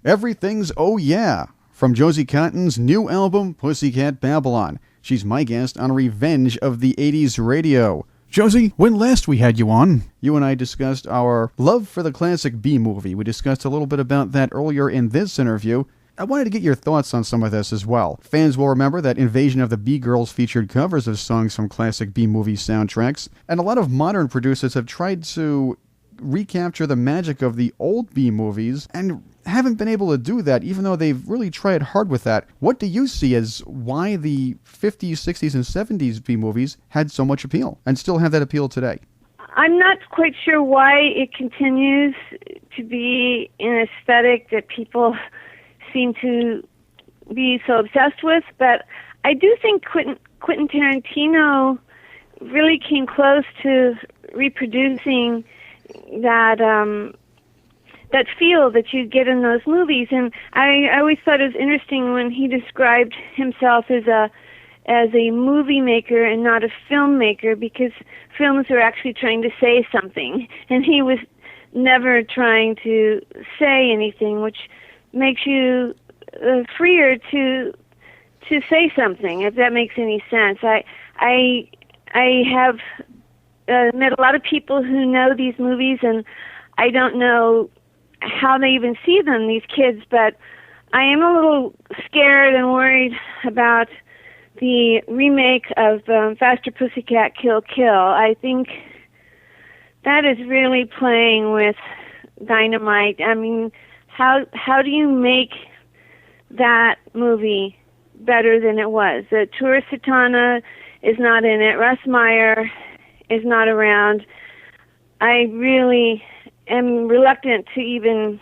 Everything's Oh Yeah from Josie Cotton's new album, Pussycat Babylon. She's my guest on Revenge of the 80s Radio. Josie, when last we had you on, you and I discussed our love for the classic B-movie. We discussed a little bit about that earlier in this interview. I wanted to get your thoughts on some of this as well. Fans will remember that Invasion of the B-Girls featured covers of songs from classic B-movie soundtracks, and a lot of modern producers have tried to recapture the magic of the old B-movies and haven't been able to do that, even though they've really tried hard with that. What do you see as why the 50s, 60s, and 70s B-movies had so much appeal and still have that appeal today? I'm not quite sure why it continues to be an aesthetic that people seem to be so obsessed with, but I do think Quentin Tarantino really came close to reproducing that that feel that you get in those movies. And I always thought it was interesting when he described himself as a movie maker and not a filmmaker, because films are actually trying to say something, and he was never trying to say anything, which makes you freer to say something, if that makes any sense. I have met a lot of people who know these movies, and I don't know how they even see them, these kids, but I am a little scared and worried about the remake of Faster Pussycat Kill Kill. I think that is really playing with dynamite. I mean, how do you make that movie better than it was? Tourist Satana is not in it. Russ Meyer is not around. I really am reluctant to even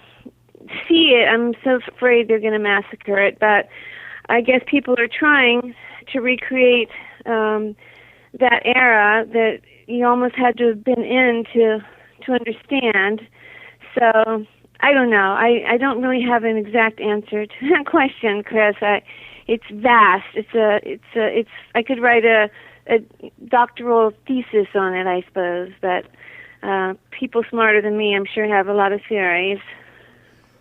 see it. I'm so afraid they're going to massacre it, but I guess people are trying to recreate that era that you almost had to have been in to understand. So I don't know. I don't really have an exact answer to that question, Chris. It's vast. It's I could write a doctoral thesis on it, I suppose, but people smarter than me, I'm sure, have a lot of theories.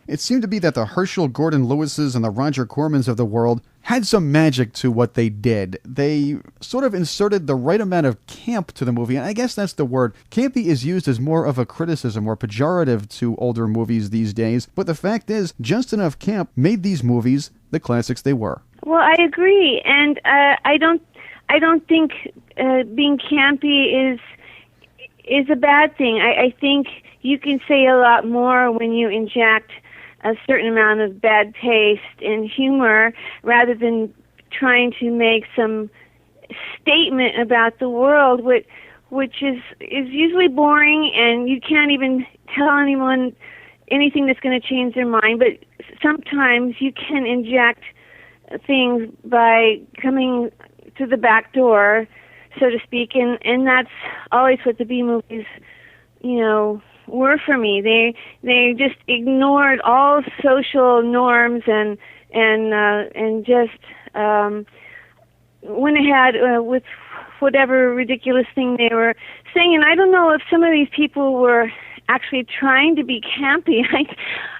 It seemed to be that the Herschel Gordon Lewises and the Roger Cormans of the world had some magic to what they did. They sort of inserted the right amount of camp to the movie, and I guess that's the word. Campy is used as more of a criticism or pejorative to older movies these days, but the fact is, just enough camp made these movies the classics they were. Well, I agree, and I don't think being campy is a bad thing. I think you can say a lot more when you inject a certain amount of bad taste and humor rather than trying to make some statement about the world, which is usually boring, and you can't even tell anyone anything that's going to change their mind. But sometimes you can inject things by coming to the back door, so to speak, and that's always what the B movies, were for me. They just ignored all social norms and just went ahead with whatever ridiculous thing they were saying. And I don't know if some of these people were actually trying to be campy.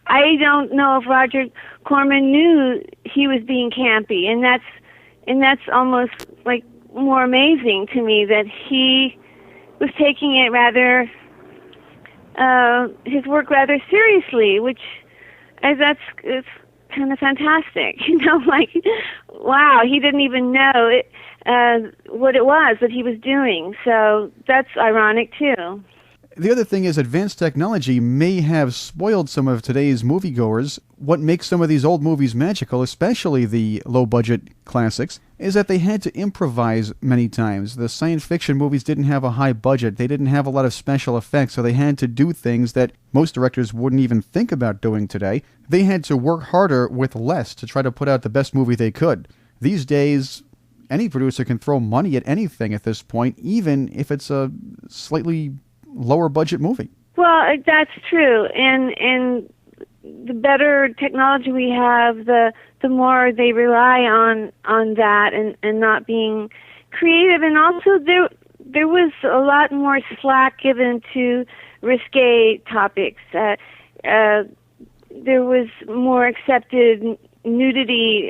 I don't know if Roger Corman knew he was being campy, and that's almost like more amazing to me, that he was taking it his work rather seriously, which it's kind of fantastic. Wow, he didn't even know what it was that he was doing. So that's ironic too. The other thing is, advanced technology may have spoiled some of today's moviegoers. What makes some of these old movies magical, especially the low-budget classics, is that they had to improvise many times. The science fiction movies didn't have a high budget. They didn't have a lot of special effects, so they had to do things that most directors wouldn't even think about doing today. They had to work harder with less to try to put out the best movie they could. These days, any producer can throw money at anything at this point, even if it's a slightly lower budget movie. Well, that's true, and the better technology we have, the more they rely on that and not being creative. And also there was a lot more slack given to risque topics. there was more accepted nudity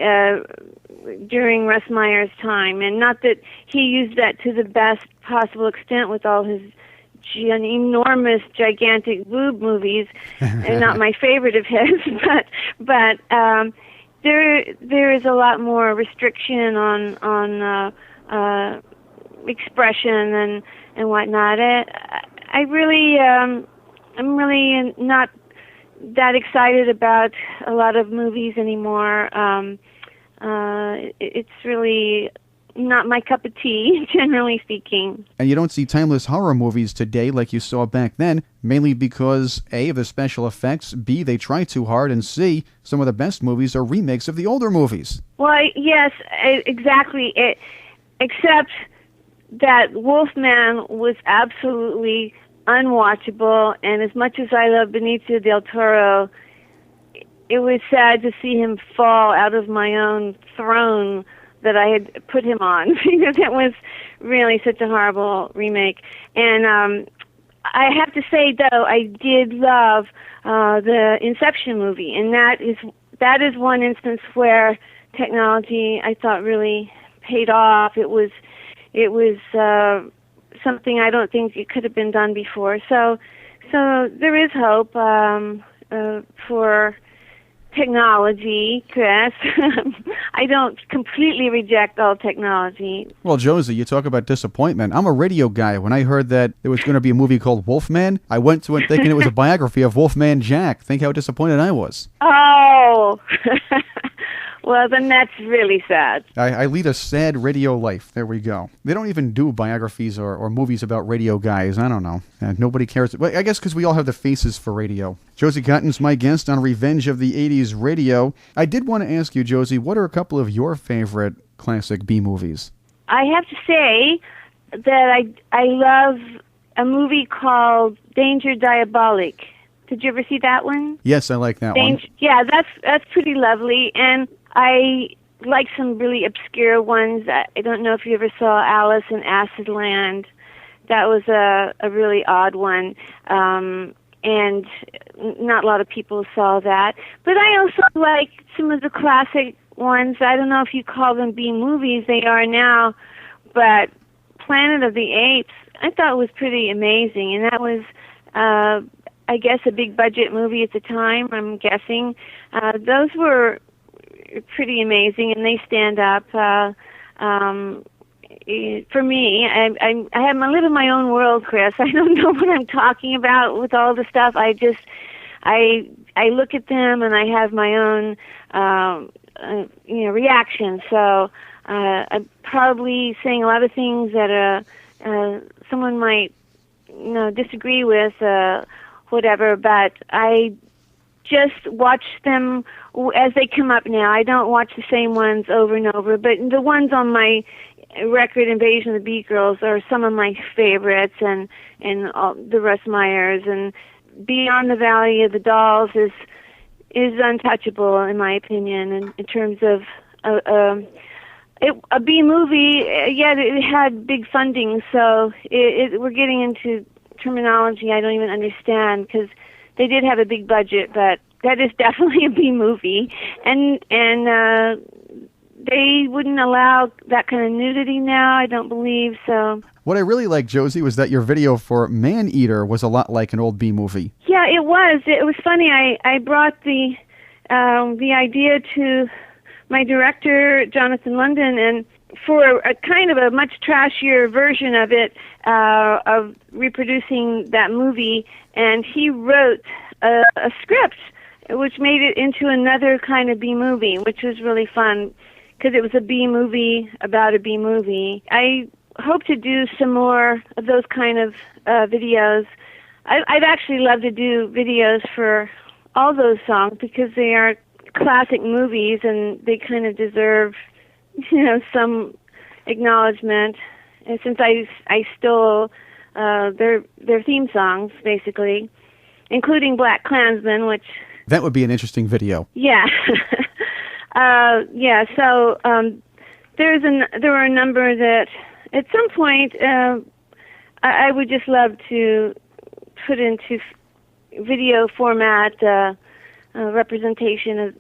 during Russ Meyer's time, and not that he used that to the best possible extent with all his enormous, gigantic boob movies, and not my favorite of his, but there is a lot more restriction on expression and whatnot. I really I'm really not that excited about a lot of movies anymore. It's really not my cup of tea, generally speaking. And you don't see timeless horror movies today like you saw back then, mainly because A, of the special effects, B, they try too hard, and C, some of the best movies are remakes of the older movies. Well, yes, exactly. Except that Wolfman was absolutely unwatchable, and as much as I love Benicio del Toro, it was sad to see him fall out of my own throne that I had put him on, because it was really such a horrible remake. And I have to say, though, I did love the Inception movie, and that is one instance where technology, I thought, really paid off. It was something I don't think it could have been done before. So there is hope for technology, Chris. I don't completely reject all technology. Well, Josie, you talk about disappointment. I'm a radio guy. When I heard that there was going to be a movie called Wolfman, I went to it thinking it was a biography of Wolfman Jack. Think how disappointed I was. Oh! Well, then that's really sad. I lead a sad radio life. There we go. They don't even do biographies or movies about radio guys. I don't know. Nobody cares. Well, I guess because we all have the faces for radio. Josie Cotton's my guest on Revenge of the 80s Radio. I did want to ask you, Josie, what are a couple of your favorite classic B movies? I have to say that I love a movie called Danger Diabolik. Did you ever see that one? Yes, I like that one. Yeah, that's pretty lovely. And I like some really obscure ones. I don't know if you ever saw Alice in Acid Land. That was a really odd one. And not a lot of people saw that. But I also like some of the classic ones. I don't know if you call them B movies. They are now. But Planet of the Apes, I thought was pretty amazing. And that was, I guess, a big budget movie at the time, I'm guessing. Those were pretty amazing, and they stand up. For me, I live in my own world, Chris. I don't know what I'm talking about with all the stuff. I look at them and I have my own, reaction. So I'm probably saying a lot of things that someone might, disagree with, whatever. But I just watch them as they come up now. I don't watch the same ones over and over, but the ones on my record, Invasion of the Beat Girls, are some of my favorites, and all, the Russ Meyers, and Beyond the Valley of the Dolls is untouchable in my opinion in terms of a B movie. Yet it had big funding, so we're getting into terminology I don't even understand, because they did have a big budget, but that is definitely a B movie, and they wouldn't allow that kind of nudity now, I don't believe so. What I really liked, Josie, was that your video for Man Eater was a lot like an old B movie. Yeah, it was. It was funny. I brought the idea to my director, Jonathan London, and for a kind of a much trashier version of it, of reproducing that movie, and he wrote a script which made it into another kind of B movie, which was really fun, because it was a B movie about a B movie. I hope to do some more of those kind of videos. I'd actually love to do videos for all those songs, because they are classic movies and they kind of deserve, some acknowledgement. And since I stole their theme songs, basically, including Black Klansman, which... That would be an interesting video. Yeah. So there were a number that at some point I would just love to put into video format, representation of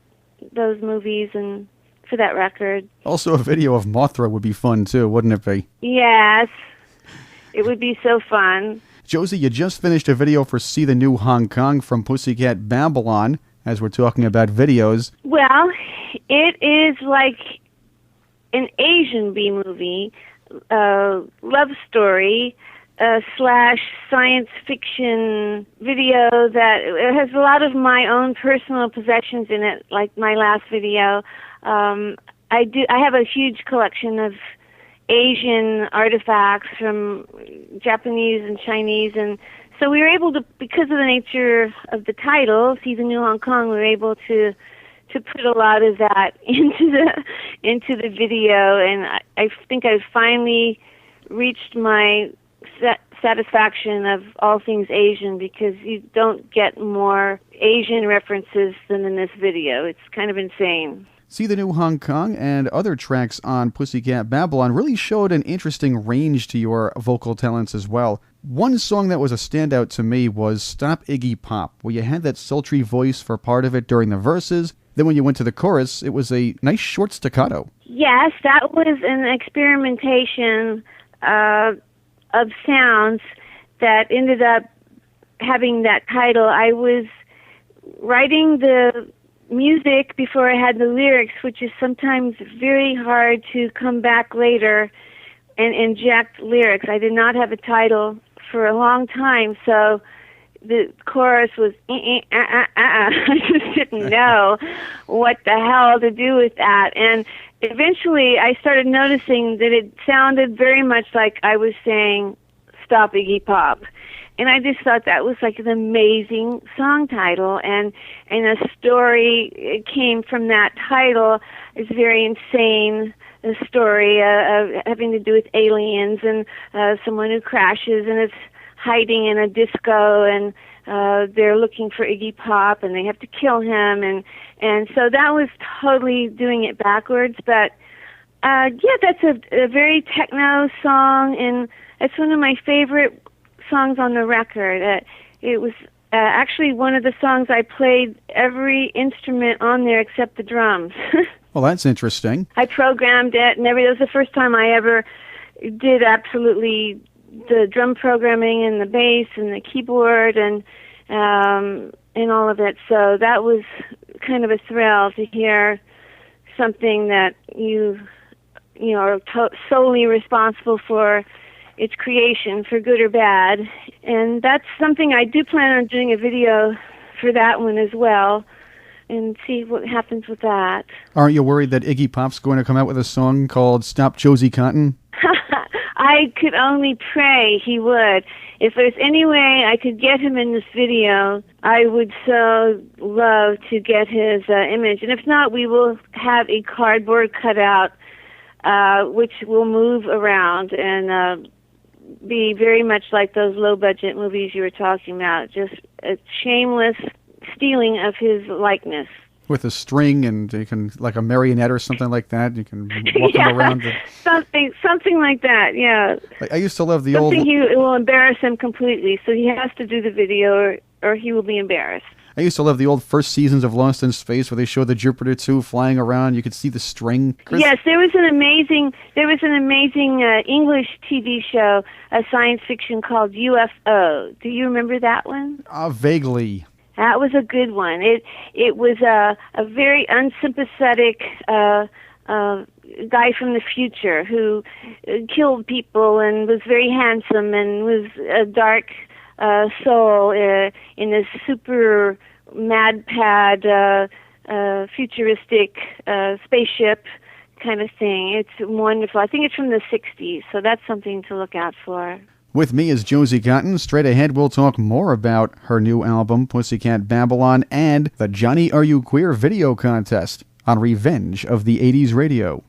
those movies and for that record. Also, a video of Mothra would be fun, too, wouldn't it be? Yes, it would be so fun. Josie, you just finished a video for See the New Hong Kong from Pussycat Babylon, as we're talking about videos. Well, it is like an Asian B-movie, love story, slash science fiction video that it has a lot of my own personal possessions in it, like my last video. I have a huge collection of Asian artifacts from Japanese and Chinese, and so we were able to, because of the nature of the title, See the New Hong Kong, we were able to put a lot of that into the video, and I think I've finally reached my satisfaction of all things Asian, because you don't get more Asian references than in this video. It's kind of insane. See the New Hong Kong and other tracks on Pussycat Babylon really showed an interesting range to your vocal talents as well. One song that was a standout to me was Stop Iggy Pop, where you had that sultry voice for part of it during the verses. Then when you went to the chorus, it was a nice short staccato. Yes, that was an experimentation of sounds that ended up having that title. I was writing the music before I had the lyrics, which is sometimes very hard to come back later and inject lyrics. I did not have a title for a long time, so the chorus was I just didn't know what the hell to do with that. And eventually I started noticing that it sounded very much like I was saying, Stop Iggy Pop. And I just thought that was like an amazing song title, and a story came from that title. It's very insane, a story having to do with aliens and someone who crashes and is hiding in a disco, and they're looking for Iggy Pop, and they have to kill him, and so that was totally doing it backwards. But yeah, that's a very techno song, and it's one of my favorite songs on the record. It was actually one of the songs I played every instrument on there except the drums. Well, that's interesting. I programmed it, and it was the first time I ever did absolutely the drum programming and the bass and the keyboard and all of it. So that was kind of a thrill to hear something that you are solely responsible for its creation, for good or bad. And that's something I do plan on doing a video for that one as well, and see what happens with that. Aren't you worried that Iggy Pop's going to come out with a song called Stop Josie Cotton? I could only pray he would. If there's any way I could get him in this video, I would so love to get his image. And if not, we will have a cardboard cutout which will move around and be very much like those low-budget movies you were talking about, just a shameless stealing of his likeness. With a string, and you can, like a marionette or something like that, you can walk him around. Something like that, yeah. I used to love the something it will embarrass him completely, so he has to do the video or he will be embarrassed. I used to love the old first seasons of Lost in Space where they showed the Jupiter 2 flying around. You could see the string. Chris? Yes, there was an amazing English TV show, a science fiction called UFO. Do you remember that one? Vaguely. That was a good one. It was a very unsympathetic guy from the future who killed people and was very handsome and was a dark soul in this super mad pad futuristic spaceship kind of thing. It's wonderful. I think it's from the 60s, so that's something to look out for. With me is Josie Cotton. Straight ahead, we'll talk more about her new album, Pussycat Babylon, and the Johnny Are You Queer video contest on Revenge of the 80s Radio.